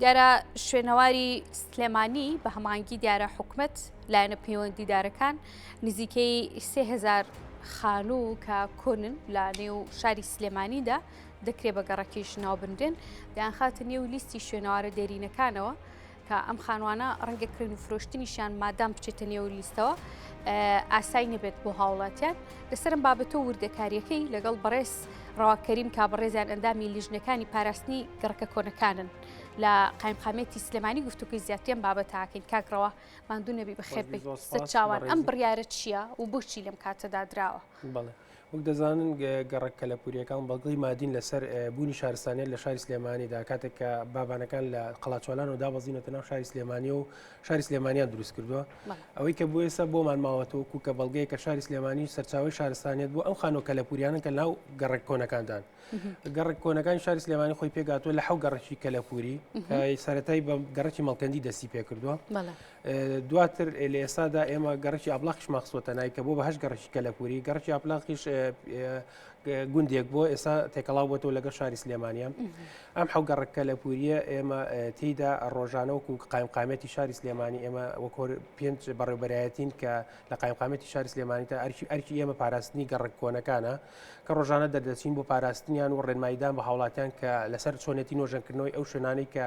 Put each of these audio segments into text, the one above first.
دیارە شوێنەواری سلێمانی بە هەمانگی دیارە حکومت لایەنە پەیوەندیدارەکان نزیکەی 3000 خانوو کە کۆنن لە نێو شاری سلێمانیدا دەکرێت بە گەڕەکیش ناوبندن دەیان خاتە نێو لیستی شوێنەوارە دێرینەکانەوە کە ئەم خانوانە ڕەنگەکردن و فرۆشتنیشیان مادام بچێتە نێو لیستەوە ئاسای نەبێت بۆ هاوڵاتیان لەسەرم بابەتە وردەکاریەکەی لەگەڵ بەڕێز ڕاوکەریم کابڕێزیان ئەندامی لیژنەکانی پاراستنی گەڕەکە کۆنەکانن لە قایمقامێتی سلێمانی گفتوکەی زیاتریان بابەتاکەین کاکڕەوە ماندوو نەبی بەخێر سەر چاوان ئەم بڕیارە چییە و بۆچی لەم کاتەدا دراوە؟ وەک دەزانن گەڕک کەلەپوریەکان بەڵگەی مادین لەسەر بوونی شارستانیت لە شاری سلێمانیدا کاتێک کە بابانەکان لە قەڵاچۆلان و دابەزینەوە ناو شاری سلێمانی و شاری سلێمانیان دروست کردووە ئەوەی کە بۆ ئێستا بۆمان ماوەتەوە کە بەڵگەیە کە شاری سلێمانی سەرچاوی شارستانیت بوو ئەم خانۆ کەلەپوریانن کە ناو گەڕک کۆنەکاندان گەڕک کۆنەکانی شاری سلێمانی خۆی پێگاتوە لە حەو گەڕکی کەلەپوری سەرەتایی بە گەڕکی مەڵکەندی دەستی پێ کردووە دواتر لە ئێستادا ئێمە گەڕکی ئابلاقیش مەخسووتە نای کە بۆ بە هەش گەڕکی کەلەپوری گەڕکی ئابلاقیش گوندێک بۆ ئێستا تێکەڵاو بۆتەوە لەگەڵ شاری سلێمانیان ئەم حەو گەڕک کەلەپوریە ئێمە تێیدا ڕۆژانەوەکو قایمقامێتی شاری سلێمانی ئێمە وەکۆ پێنج بەڕێوەبەرایەتین کە لە قایمقامێتی شاری سلێمانیدا ئەرکی ئێمە پاراستنی گەڕک کۆنەکانە کە ڕۆژانە دەردەچین بۆ پاراستنیان و ڕێنماییدان بە هاوڵاتیان کە لەسەر چۆنێتی نۆژەنکردنەوەی ئەو شوێنانەی کە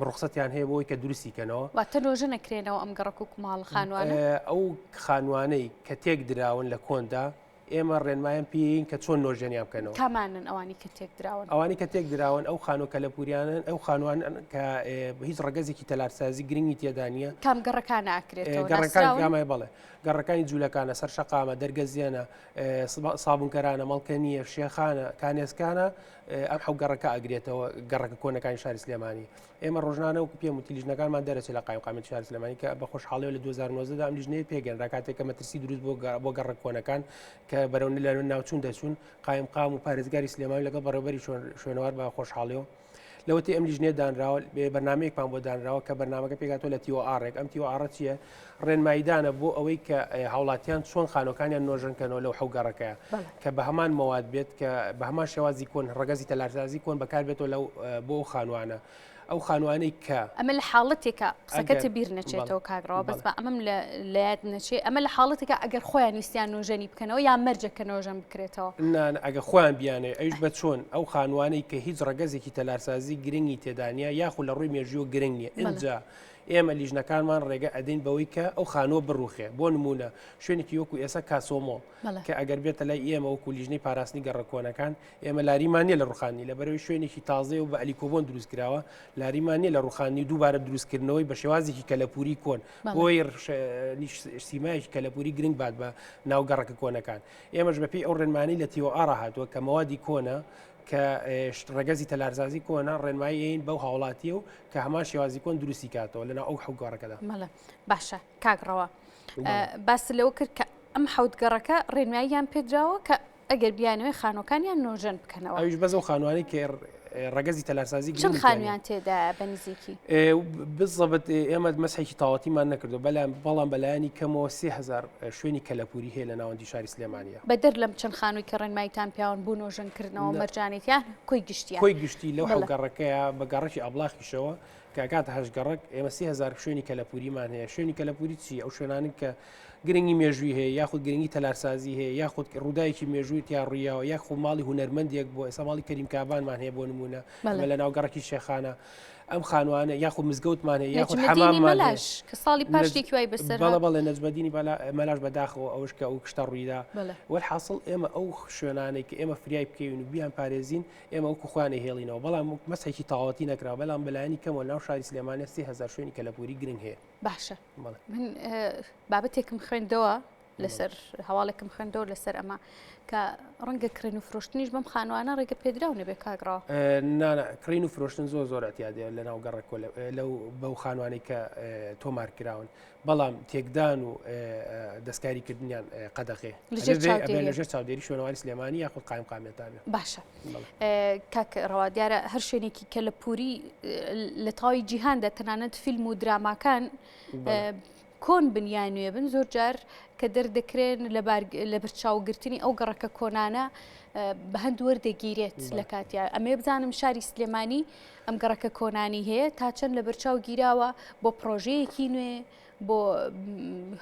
ڕوخسەتیان هەیە بۆی کە دروستیکەنەوە واتە نۆژە نەکرێنەوە ئەم گەڕک و کوماڵ خانوانە ئەو خانوانەی کە تێک دراون لە کۆندا ئێمە ڕێنمایان پێین کە چۆن نۆژێنیان بکەنەوە کامانن ئەوانی کە تێک دراون ئەوانی کە تێک دراون ئەو خانۆ کەلەپوریانن ئەو خانوان کە هیچ ڕگەزێکی تەلارسازی گرنگی تێدا نیە کام گەڕەکانە ئاکرێتەوە گەڕەکان بڵێ گەڕەکانی جوولەکانە سەر شەقامە دەرگەزیێنە سابونکەرانە مەڵکەنیە شێخانە کانێسکانە ئەم حەو گەڕەکە ئەگرێتەوە گەڕەکە کۆنەکانی شاری سلێمانی ئێمە ڕۆژانە و پێم وتی لیژنەکانمان دەرەچێت لە قایمقامێتی شاری سلێمانی کە بە خۆشحاڵیەوە لە 2009دا ئەم لیژنەیە پێگەنرا کاتێک کە مەترسی دروست بۆ گەڕەک کۆنەکان کە بەرەو لە ناوچوون دەچوون قایمقام و پارێزگاری سلێمانی لەگەڵ بەڕێوەبەری شوێنەوار بە خۆشحاڵیەوە لەوەتی ئەم لیژنێ دانراوە بەرنامەیەکمان بۆ دانراوە کە بەرنامەکە پێگاتۆ لە تیۆئارێک ئەم تیۆئارە چییە ڕێنماییدانە بۆ ئەوەی کە هاوڵاتیان چۆن خانۆکانیان نۆژەنکەنەوە لەو حەو گەڕەکەیە کە بە هەمان مەواد بێت کە بە هەمان شێوازی کۆن ڕگەزی تەلارسازی کۆن بەکار بێتەوە لەو بۆ ئەو خانوانە ئەو خانوانەی کە ئەمە لە حاڵەتێکە قسەکەتە بیر نەچێتەوە کاگڕەوە بەس بە ئەمەم لایەت نەچێت ئەمە لە حاڵەتێکە ئەگەر خۆیان ویستیان نۆژەنی بکەنەوە یا مەرجەکە نۆژەن بکرێتەوە ئەگە خۆیان بیانێ ئەوش بە چۆن ئەو خانوانەی کە هیچ ڕگەزێکی تەلارسازی گرنگی تێدانە یاخود لە ڕووی مێژووە گرنگ نیە ئەجا ئێمە لیژنەکانمان ڕێگە ئەدەین بەوەی کە ئەو خانۆ بڕوخێ بۆ نمونە شوێنێکی وەکو ئێستا کاسۆمۆ کە ئەگەر بێتە لای ئێمە وەکو لیژنەی پاراستنی گەڕەکۆنەکان ئێمە لاریمانە لە ڕوخانی لە بەرەوەی شوێنێکی تازێ و بە ئەلیکۆبۆن دروست کراوە لاریمانە لە ڕوخانی دووبارە دروستکردنەوەی بە شێوازێکی کەلەپوری کۆن بۆی سیمایکی کەلەپوری گرنگ بات بە ناو گەڕەکە کۆنەکان ئێمەش بەپێی ئەو ڕێنمانی لە تیۆئارە هاتووە کە مەوادی کۆنە کە ڕگەزی تەلارزازی کۆنا ڕێنماییین بەو هاوڵاتیە و کە هەمان شێوازی کۆن دروستی کاتەوە لەناو ئەو حەو گەڕەکەدا مەڵە باشە کاگڕەوە باس لەوە کرد کە ئەم حەوت گەڕەکە ڕێنماییان پێدراوە کە ئەگەر بیانەوەی خانۆکانیان نۆژەن بکەنەوە ئەویش بەز ئەو خانوانی کە ڕگەزی تەلارسازی چەند خانوویان تێدا بە نزیکی بزەبت ئێمە مەسحێکی تاوەتیمان نەکردو بەڵام بەلایانی کەمەوە 3000 شوێنی کەلەپوری هەیە لە ناوەندی شاری سلێمانیە بەدەر لەم چەند خانووی کە ڕێنماییتان پیاوان بوو نۆژەنکردنەوە مەرجانێتیان کۆی گشتی لەو حەو گەڕەکەیە بە گەڕەکی ئەبلاغیشەوە کاکات هەش گەڕک ئێمە 3000 شوێنی کەلەپوریمان هەیە شوێنی کەلەپوری چی ئەو شوێنانن کە گرنگی مێژووی هەیە یاخود گرنگی تەلارسازی هەیە یاخود ڕووداوێکی مێژووی تیاڕوویەوە یاخود ماڵی هونەرمەندێک بۆ ئێستا ماڵی کەریم کابانمان هەیە بۆ نمونە لە ناو گەڕکی شێخانە ئەم خانوانە یاخود مزگەوتمان هەیە یاخود حەماممان کە ساڵی پاشتێکی وای بەسەر بەڵێ نەجمەدینی مەلاش بەداخەوە ئەوش کە ئەو کشتە ڕوویدا وەرحاصل ئێمە ئەو شوێنانەی کە ئێمە فریای بکەین و بیان پارێزین ئێمە وەکو خوانە هێڵینەوە بەڵام مەسحێکی تاوەتی نەکرا بەڵام بەلایانی کەمەوە ناو شاری سلێمانە 3000 شوێنی کەلەپوری گرنگ هەیە باشە من بابەتێکم خوێندەوە لەسەر هەواڵێکم خوێندەوە لەسەر ئەمە کە ڕەنگە کڕین و فرۆشتنیش بەم خانوانە ڕێگە پێدراو نەبێ کاگڕەوە کڕین و فرۆشتن زۆر ئەتیادێ لە ناو گەڕک لەو بەو خانوانی کە تۆمار کراون بەڵام تێکدان و دەستکاریکردنیان قەدەغێ لەژێر چاودێری شوێنەواری سلێمانی یاخود قایمقامێتانە باشە کاکڕەوە دیارە هەر شوێنێکی کەلەپوری لە تاوی جیهاندا تەنانەت فیلم و دراماکان کۆن بنیانوێ بن زۆر جار کە دەردەکرێن لە بەرچاوگرتنی ئەو گەڕەکە کۆنانە بە هەند وەردەگیرێت لە کاتیا ئەمێ بزانم شاری سلێمانی ئەم گەڕەکە کۆنانی هەیە تا چەند لە بەرچاو گیراوە بۆ پرۆژەیەکی نوێ بۆ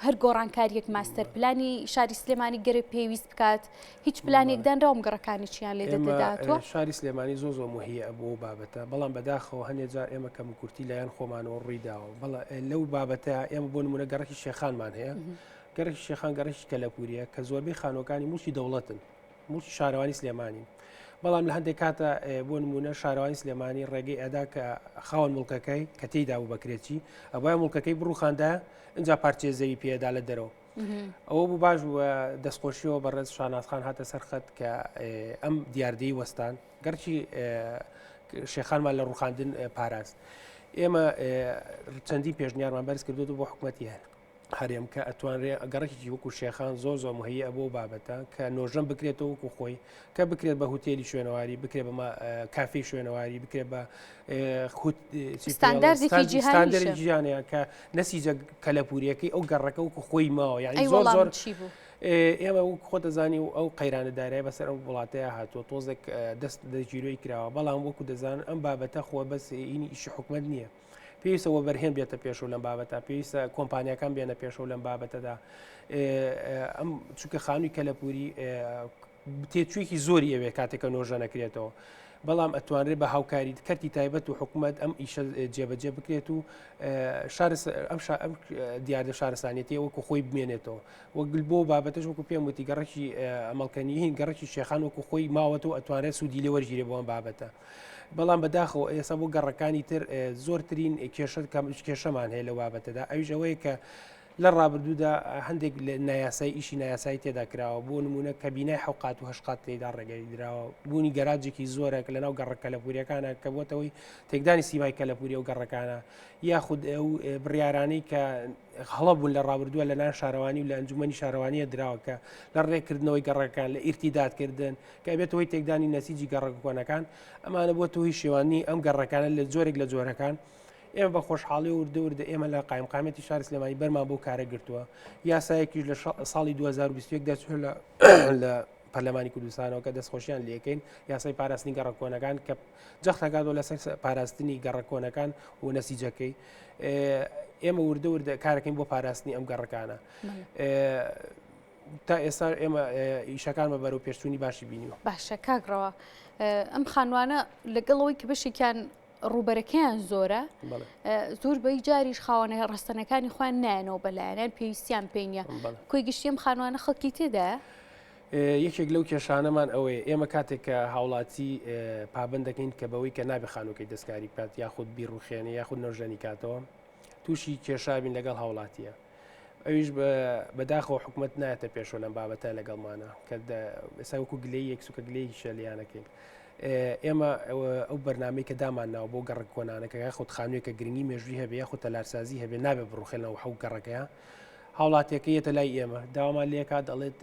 هەر گۆڕانکاریەک ماستەر پلانی شاری سلێمانی گەرە پێویست بکات هیچ پلانێکدانراوم گەڕەکانی چیان لێ دەداتوە شاری سلێمانی زۆ مهەیە بۆ بابەتە بەڵام بەداخەوە هەندێک جار ئێمە کەم کورتی لایەن خۆمانەوە ڕوویداوە بەڵێ لەو بابەتە ئێمە بۆ نمونە گەڕەکی شێخانمان هەیە گەڕێکی شێخان گەڕێکی کەلەپوریە کە زۆربەی خانۆکانی موشی دەوڵەتن موشی شارەوانی سلێمانی بەڵام لە هەندێک کاتە بۆ نمونە شارەوانی سلێمانی ڕێگەی ئەدا کە خاوەن مڵکەکەی کە تێیدا بوو بەکرێتی ئەوە مڵکەکەی بڕوخاندا اینجا پارچێ زەوی پێدا لە دەرەوە ئەوە بوو باش بووە دەستخۆشیەوە بەڕێز شانازخان هاتە سەرخەت کە ئەم دیاردەی وەستان گەرچی شێخانمان لە ڕوخاندن پاراست ئێمە چەندی پێشنیارمان بەرز کردو بۆ حکوومەتی هەرێم کە ئەتوانرێ گەڕێکی وەکو شێخان زۆر مهەیە بۆ بابەتە کە نۆژەم بکرێتەوە وەکو خۆی کە بکرێت بە هوتێلی شوێنەواری بکرێت بە کافی شوێنەواری بکرێت بە ستاندەری جیهانیان کە نەسیجە کەلەپوریەکەی ئەو گەڕەکە وەکو خۆی ماوە یعنی زۆر ئێمە خۆ دەزانی و ئەو قەیرانەدارای بەسەر ئەم وڵاتەیە هاتووە تۆزێک دەست دەگیرۆی کراوە بەڵام وەکو دەزانن ئەم بابەتە خۆ بەس ئینی ئیشی حکومەت نییە پێویستەوە بەرهێن بێتە پێشەوە لەم بابەتە پێویستە کۆمپانیەکان بێنە پێشەوە لەم بابەتەدا ئەم چونکە خانووی کەلەپوری تێچوویەکی زۆری ئەوێ کاتێکە نۆژە نەکرێتەوە بەڵام ئەتوانرێت بە هاوکاری کەرتی تایبەت و حکوومەت ئەم ئیشە جێبەجێ بکرێت و ئەم دیاردە شارستانیەتی وەکو خۆی بمێنێتەوە وەگل بۆ بابەتەش وەکو پێم وتی گەڕەکی ئەمەڵکەنی هین گەڕەکی شێخان وەکو خۆی ماوەتەوە ئەتوانێت سوودی لێ وەرگیرێ بۆ ئەم بابەتە بەڵام بەداخەوە ئێستا بۆ گەڕەکانی تر زۆرترین کێشەمان هەیە لە بابەتەدا ئەویش ئەوەیە کە لە ڕابردوودا هەندێک نایاسایی ئیشی نایاسایی تێدا کراوە بۆ نمونە کە بینای حوقات و هەشقات تێدا ڕێگەی درراوە بوونی گەراجێکی زۆرە کە لەناو گەڕە کەلەپوریەکانە کە بۆتەوەی تێکدانی سیمای کەلەپوری و گەڕەکانە یاخود ئەو بڕیارانەی کە هەڵە بوون لە ڕابردووە لە نان شارەوانی و لە ئەنجومەنی شارەوانیە دراوە کە لە ڕێکردنەوەی گەڕەکان لە ئیرتیدادکردن کە بێتەوەی تێکدانی نەسیجی گەڕەکۆنەکان ئەمانە بۆ توی شێوانی ئەم گەڕەکانە لە جۆرێک لە جۆرەکان ئێمە بە خۆشحاڵی وردەوردە ئێمە لە قایمقامەتی شاری سلێمانی بەرمان بۆ کارە گرتووە یاسایەکیش لە ساڵی 2021 دەچێت لە پەرلەمانی کوردستانەوە کە دەستخۆشیان لێکەین یاسای پاراستنی گەڕەکۆنەکان کە جەختەکاتەوە لەسەر پاراستنی گەڕەکۆنەکان و نەسیجەکەی ئێمە وردەوردە کارەکەین بۆ پاراستنی ئەم گەڕەکانە تا ئێستا ئێمە ئیشەکانمە بەرەو پێشتوونی باشی بینیوە باشە کاگڕەوە ئەم خانوانە لەگەڵەوەی کە بەشێکیان ڕوبەرەکەیان زۆرە زۆر بەی جاریش خاوەنە ڕستنەکانی خوان نایەنەوە بەلایەنیان پێویستیان پێینە کۆی گشتیم خانوانە خەڵکی تێدا یەکێک لەو کێشانەمان ئەوەیە ئێمە کاتێک کە هاوڵاتی پابند دەکەین کە بەوەی کە نابێ خانووکەی دەستکاری بکات یاخود بیرروخێنی یاخود نۆژەنی کاتەوە تووشی کێشابین لەگەڵ هاوڵاتیە ئەویش بەداخەوە حکوومەت نایەتە پێشەوە لەم بابەتە لەگەڵمانە کە ئێستا وەکو گلەی یەک سوکە گلەی شەلیانەکەین ئێمە ئەو بەرنامەی کە دامان ناوە بۆ گەڕک کۆنانەکە یاخود خانوویەکە گرنگی مێژووی هەبێ یاخود تەلارسازی هەبێ نابێ بڕوخێنەوە حەو گەڕەکەیە هاوڵاتیەکەیەتە لای ئێمە داوامان لێکا دەڵێت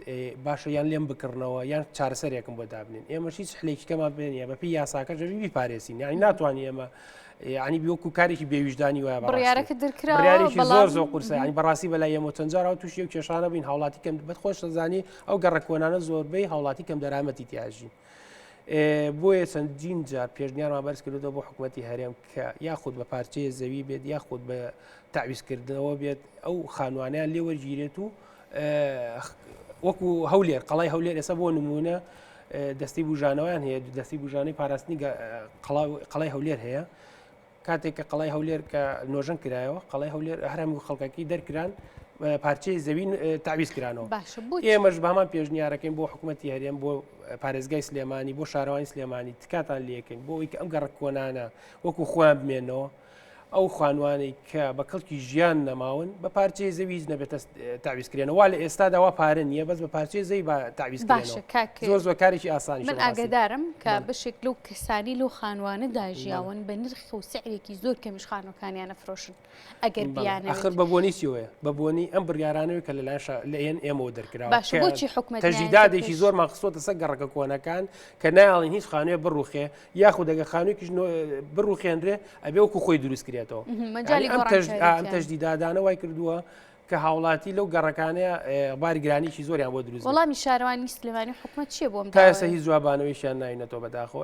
باشە یان لێم بکردنەوە یان چارەسەرێکم بۆ دابنین ئێمە هیچ حلێکیکەمان بێنە بەپی یاساکە ژەوی پارێزین یانی ناتوانانی ئێمە ینی بیوەکو کارێکی بێویژدانی وایە بڕیارەکە دەرکراوە زۆر قورسە ینی بەڕاستی بەلای ئێمە چەندجارەوە تووشی و کێشانە بین هاوڵاتی کەم بەخۆش دەزانی ئەو گەڕەکۆنانە زۆربەی هاوڵاتی کەم دەرامەتی تیاژین بۆیە چەندین جار پێشنیارمان بەرز کردەوە بۆ حکوومەتی هەرێم کە یاخود بە پارچەیە زەوی بێت یاخود بە تعویزکردنەوە بێت ئەو خانوانیان لێ وەرگیرێت و وەکو هەولێر قەڵای هەولێر ئێستا بۆ نمونە دەستی بوژانەوەیان هەیە دەستی بوژانەی پاراستنی قەڵای هەولێر هەیە کاتێک کە قەڵای هەولێر کە نۆژەن کرایەوە قەڵای هەولێر هەرمی و خەڵکەکەی دەرکران پارچەی زەوین تعویز کرانەوە ئێمەش بەمان پێشنیارەکەین بۆ حکوومەتی هەرێم بۆ پارێزگای سلێمانی بۆ شارەوانی سلێمانی تکاتان لێکەین بۆ ئەوەی کە ئەم گەڕک کۆنانە وەکو خۆیان بمێنەوە ئەو خانوانەی کە بە کەڵکی ژیان نەماون بە پارچەی زەویز نەبێتە تعویزکرێنەوە وا لە ئێستاداوا پارە نییە بەس بە پارچەی زەوی بە تعویزکرێنەوە زۆر کارێکی ئاسانی من ئاگادارم کە بەشێک لەو کەسانی لەو خانوانەدا ژیاون بە نرخ و سعرێکی زۆر کەمیش خانوەکانیانە فرۆشن ئەگەر بیانە ئەخر بە بۆنی چیوەیە بە بۆنی ئەم بڕیارانەوە کە لەلایەن ئێمەوە دەرکراوە باش بۆچی حکومەت تەجدیدادێکی زۆر ماخستۆتە سەر گەڕەکە کۆنەکان کە نایڵین هیچ خانوێ بڕوخێ یاخود دەگە خانوویکیش بڕوخێنرێ ئەبێ وەکو خۆی دروستکرێتەوە ئەم تەجدیدادانە وای کردووە کە هاوڵاتی لەو گەڕەکانەیە باری گرانیشی زۆریان بۆ دروست وەڵامی شارەوانی سلێمانی حکومەت چیە بۆم تا ئێستا هیچ جوابانەوەیشیان ناینەتەوە بەداخۆ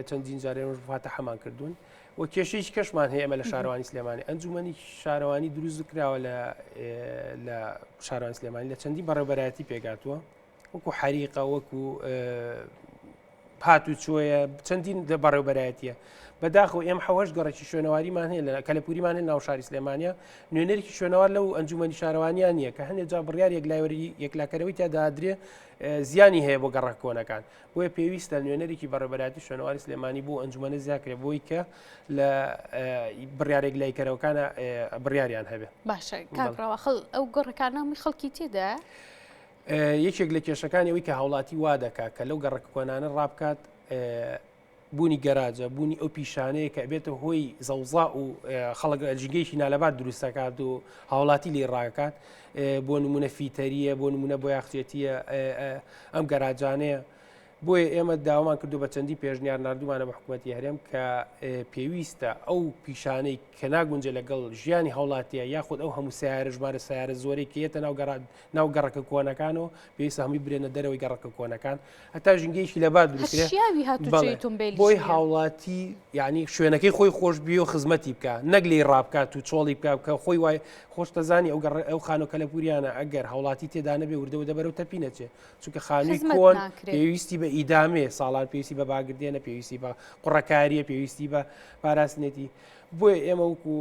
چەندین جارێ فاتە هەمان کردوون و کێشەیەکی کەشمان هەیە ئەمە لە شارەوانی سلێمانی ئەنجومەنی شارەوانی دروست کراوە لە شارەوانی سلێمانی لە چەندی بەڕێوەبەرایەتی پێگاتووە وەکو حەریقە وەکو هاتو چۆیە چەندین بەڕێوەبەرایەتیە بەداخەوە ئێمە حەوەش گەڕێکی شوێنەواریمان هەیە لە کەلەپوریمان هەیە ناو شاری سلێمانیە نوێنەرێکی شوێنەوار لەو ئەنجومەنی شارەوانیان نییە کە هەندێک جا بڕیار یەکلاکەرەوەی تیادادرێ زیانی هەیە بۆ گەڕە کۆنەکان بۆیە پێویستە نوێنەرێکی بەڕێوەبەرایەتی شوێنەواری سلێمانی بۆ ئەنجومەنە زیاکرێ بۆی کە لە بڕیارێک لایکەرەوەکانە بڕیاریان هەبێ باشە کاکڕەوە ئەو گەڕەکانەمی خەڵکی تێدا یەکێک لە کێشەکانی ئەوەی کە هاوڵاتی وا دەکات کە لەو گەڕە کۆنانە ڕابکات بوونی گەراجە بوونی ئەو پیشانەیە کە بێتە هۆی زەوزا و خەڵک جگەیشی نالەبات دروستەکات و هاوڵاتی لێ ڕاکات بۆ نمونە فیتەریە بۆ نمونە بۆ یاخچێتیە ئەم گەراجانەیە بۆیە ئێمە داوامان کردو بە چەندی پێشنیار نردومانە بە حکوومەتی هەرێم کە پێویستە ئەو پیشانەی کە ناگونجە لەگەڵ ژیانی هاوڵاتیە یاخود ئەو هەموو سیارە ژمارە سیارە زۆرەی کێتە ناو گەڕەکە کۆنەکانەوە پێویستە هەمووی برێنە دەرەوەی گەڕەکە کۆنەکان هەتا ژنگەیەکی لەبات بۆی هاوڵاتی یعنی شوێنەکەی خۆی خۆش بی و خزمەتی بکە نەک لێ ڕابکات و چۆڵی بکە کە خۆی وای خۆشتەزانی ئەو خانۆکە لە پوریانە ئەگەر هاوڵاتی تێدا نەبێ وردەوە دەبەرەوە تەپینەچێ چونکە خانووی کۆن پێویستی بە ئیدامێ ساڵان پێویستی بە باگردێنە پێویستی بە قوڕەکاریە پێویستی بە پاراستنێتی بۆیە ئێمە وەکو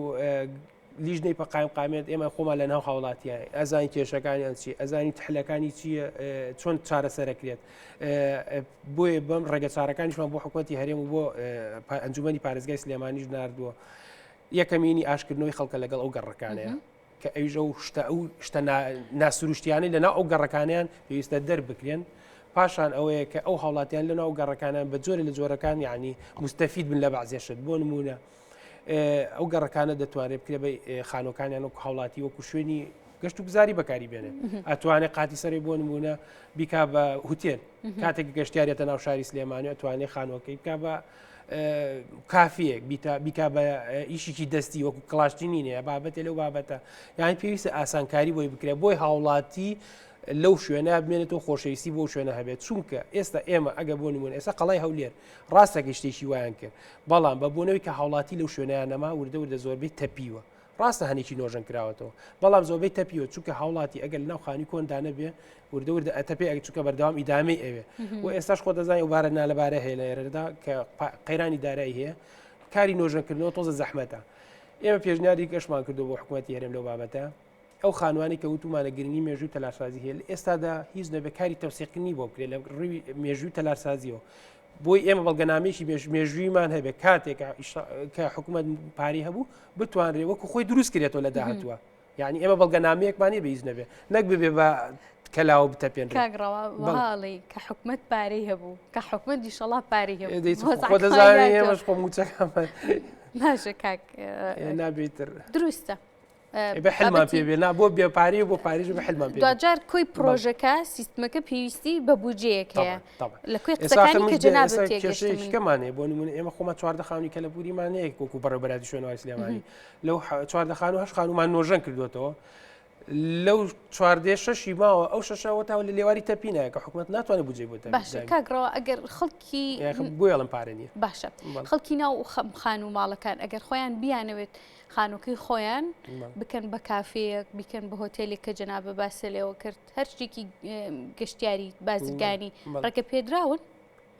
لیژنەی پەقایم قامێت ئێمە خۆمان لە ناو هاوڵاتیان ئەزانی کێشەکانیان چی ئەزانی تحلەکانی چییە چۆن چارەسەرەکرێت بۆیە بەم ڕێگە چارەکانیشمان بۆ حکوومەتی هەرێم و بۆ ئەنجومەنی پارێزگای سلێمانیش ناردووە یەکەمینی ئاشکردنەوەی خەڵکە لەگەڵ ئەو گەڕەکانەیە کە ئەوژە و شتە ناسروشتیانەی لەناو ئەو گەڕەکانیان پێویستە دەربکرێن پاشان ئەوەیە کە ئەو هاوڵاتیان لەناو گەڕەکانیان بە جۆرە لە جۆرەکان یعنی مستەفید بن لە بەعزێشت بۆ نمونە ئەو گەڕەکانە دەتوانێت بکرێ بە خانۆکانیان وەکو هاوڵاتی وەکو شوێنی گەشت و گوزاری بەکاری بێنێ ئەتوانێت قاتی سەری بۆ نمونە بیکا بە هوتێل کاتێک گەشتیارێتە ناو شاری سلێمانی ئەتوانێت خانۆکەی بکە بە کافیەک بیکا بە ئیشێکی دەستی وەکو کلاشتینی نیە بابەتێ لەو بابەتە یانی پێویستە ئاسانکاری بۆی بکرێت بۆی هاوڵاتی لەو شوێنە بمێنێتەوە خۆشەویستی بۆ شوێنە هەبێت چونکە ئێستا ئێمە ئەگە بۆ نمونە ئێستا قەڵای هەولێر ڕاستەکە شتێکی وایان کرد بەڵام بە بۆنەوەی کە هاوڵاتی لەو شوێنیان نەما وردە زۆربەی تەپیوە ڕاستە هەنێکی نۆژەن کراوەتەوە بەڵام زۆربەی تەپیوە چونکە هاوڵاتی ئەگەر لەناو خانی کۆندا نەبێ وردە ئەتەپێ ئەگە چونکە بەردەوام ئیدامەی ئەوێ و ئێستاش خۆ دەزانانی و بارە نالەبارە هەیە لە ئێرەدا کە قەیرانی دارایی هەیە کاری نۆژەنکردنەوە تۆزە زەحمەتە ئێمە پێشنیاری گەشتمان کردو بۆ حکوومەتی هەرێم لەو بابەتە ئەو خانوانی کە وتومانە گرنگی مێژووی تەلارسازی هەیە ئێستادا هیچ نەبێ کاری تەوسیقنی بۆ بکرێت لە ڕووی مێژووی تەلارسازیەوە بۆی ئێمە بەڵگەنامەیەکی مێژوویمان هەبێ کاتێک کە حکوومەت پارەی هەبوو بتوانرێ وەکو خۆی دروست کرێتەوە لە داهاتووە یعنی ئێمە بەڵگەنامەیەکمانی بە هیچ نەبێ نەک ببێ بە کەلاوە بتەپێن کاگڕەوە وڵی کە حکوومەت پارەی هەبوو کە حکوومەت دیشەڵا پارەی هەبوو خۆ دەزانانی ئێمەش خۆ موچەکەمە ناشە کاک نابێتتر دروستە بە حلمان پێبێ نا بۆ بێپاری بۆ پاریژ بە حلمان پێ دوجار کۆی پرۆژەکە سیستمەکە پێویستی بە بوجەیەک هەیە لە کوێ قسەکانی کە جەنابەت تێگەشتەکەمانێ بۆ نمونە ئێمە خۆمە چواردە خانووی کەلەپوریمانەیە وەکو بەڕێوەبەراتی شوێنەوەی سلێمانی لەو چواردە خانوو هەشت خانوومان نۆژەن کردوێتەوە لەو چواردێ شەشی ماوە ئەو شەشەوە تاوە لە لێواری تەپینایە کە حکوومەت ناتوانێت بجێ بۆ باشە کاگڕەوە ئەگەر خەڵکی بۆیڵم پارە نیە باشە خەڵکی ناو خان و ماڵەکان ئەگەر خۆیان بیانەوێت خانووکەی خۆیان بکەن بە کافەیەک بیکەن بە هۆتێلێک کە جەنابە باسە لێەوە کرد هەر شتێکی گەشتیاری بازرگانی ڕێگە پێدراون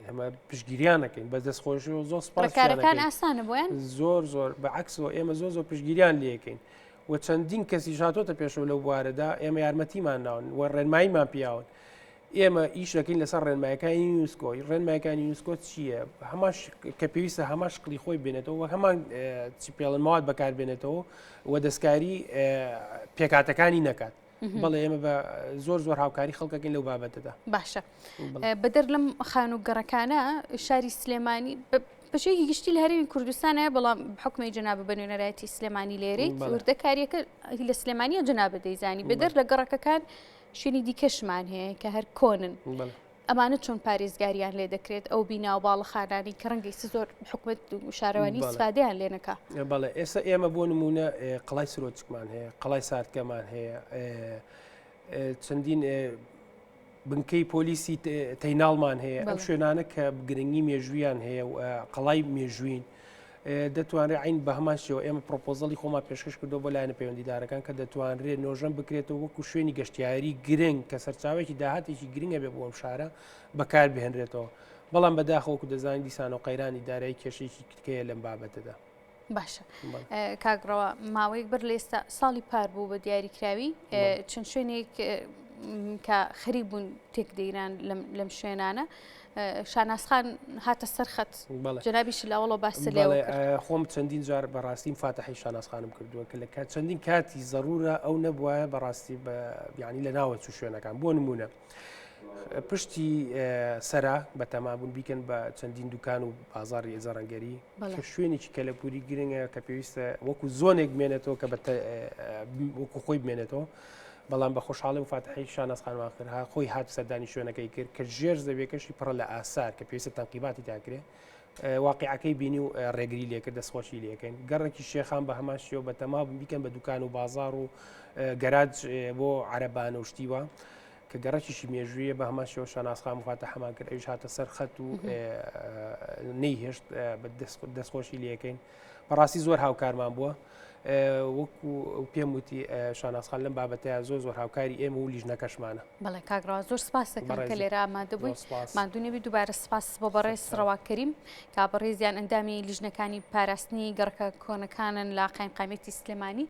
ئەمە پشگیریانەکەین بە دەستخۆشی و زۆر سپاسکارەکان ئاسانە بۆیان زۆر بەعکسەوە ئێمە زۆر پشگیریان لێەکەین و چەندین کەسی شاتۆتە پێشەوە لەو بوارەدا ئێمە یارمەتیمان ناون و ڕێنماییمان پیاون ئێمە ئیشەکەین لەسەر ڕێنمایەکانی یونسکۆی ڕێنمایەکانی یونسکۆ چییە هەماش کە پێویستە هەماش قڵی خۆی بێنێتەوە هەمان چی پێڵن ماوات بەکار بێنێتەوە و دەستکاری پێکاتەکانی نەکات بەڵێ ئێمە بە زۆر هاوکاری خەڵکەکەین لەو بابەتەدا باشە بەدەر لەم خانوو گەڕەکانە شاری سلێمانی بەشێکی گشتی لە هەرێمی کوردستانە بەڵام حکومی جەنابە بە نوێنەرایەتی سلێمانی لێرەیت وردە کاریەکە لە سلێمانیە جەنابە دەیزانی بەدەر لە گەڕەکەکان شوێنی دیکەشمان هەیە کە هەر کۆنن ئەمانە چۆن پارێزگاریان لێ دەکرێت ئەو بینا و باڵەخانانی کە ڕەنگەی زۆر حکومت و شارەوانی سفادیان لێ نەکا. بەڵێ ئێستا ئێمە بۆ نمونە قەڵای سرۆچکمان هەیە، قەڵای ساردکەمان هەیە، چەندین بنکەی پۆلیسی تەیناڵمان هەیە، ئەم شوێنانە کە گرنگی مێژوویان هەیە و قەڵای مێژوین دەتوانرێت عین بە هەمان شێوە ئێمە پرۆپۆزەڵی خۆمان پێشکەش کردو بۆ لایەنە پەیوەندیدارەکان کە دەتوانرێت نۆژەم بکرێتەوە وەکو شوێنی گەشتیاری گرنگ کە سەرچاوێکی داهاتێکی گرنگە بێ بۆ ئەم شارە بەکار بهێنرێتەوە. بەڵام بەداخەوەکو دەزانین دیسان و قەیرانی دارایی کێشەیەکی کردکەیە لەم بابەتەدا. باشە کاگڕەوە ماوەیەک بەر لە ئێستا ساڵی پار بوو بە دیاریکراوی چەند شوێنێک کە خەریک بوون تێکدەیران لەم شوێنانە شاناسخان هاتە سەرخەت جەنابیش لاوەڵەوە باس لێوە خۆم چەندین جار بەڕاستیم فاتحی شاناسخانم کردووە کە لە چەندین کاتی ضرورە ئەو نەبووە بەڕاستی یعنی لە ناوە چ شوێنەکان بۆ نمونە پشتی سەرا بە تەمابوون بیکەن بە چەندین دوکان و بازاری ئێزارەنگەری کە شوێنێکی کەلەپوری گرنگە کە پێویستە وەکو زۆنێک بمێنێتەوە کە وەکو خۆی بمێنێتەوە. بەڵام بە خۆشحاڵی و فاتحی شاناسخانمان کردها خۆی هات سەردانی شوێنەکەی کرد کە ژێر زەویەکەشی پڕە لە ئاسار کە پێویستە تەنقیباتی تاکرێ واقعەکەی بینی و ڕێگری لێکرد دەستخۆشی لەکەین گەڕێکی شێخان بە هەمان شێوە بە تەمابوون بیکەن بە دوکان و بازار و گەراج بۆ عەرەبانە و شتیوە کە گەڕەکیشی مێژوویە بە هەمان شێوە شاناسخان و فاتحەمان کرد ئەویش هاتە سەر خەت و نەیهێشت دەستخۆشی لەکەین. بەڕاستی زۆر هاوکارمان بووە وەکو پێم وتی شاناسخان لەم بابەتەیە زۆر هاوکاری ئێمە و لیژنەکەشمانە. بەڵێ کاگڕەوە زۆر سپاس دەکەم کە لێرە ئامادە بووی مادوونێبی دووبارە سپاس بۆ بەڕێز ڕەواکەریم کا بەڕێزیان ئەندامی لیژنەکانی پاراستنی گەڕکە کۆنەکانن لە قایمقامەتی سلێمانی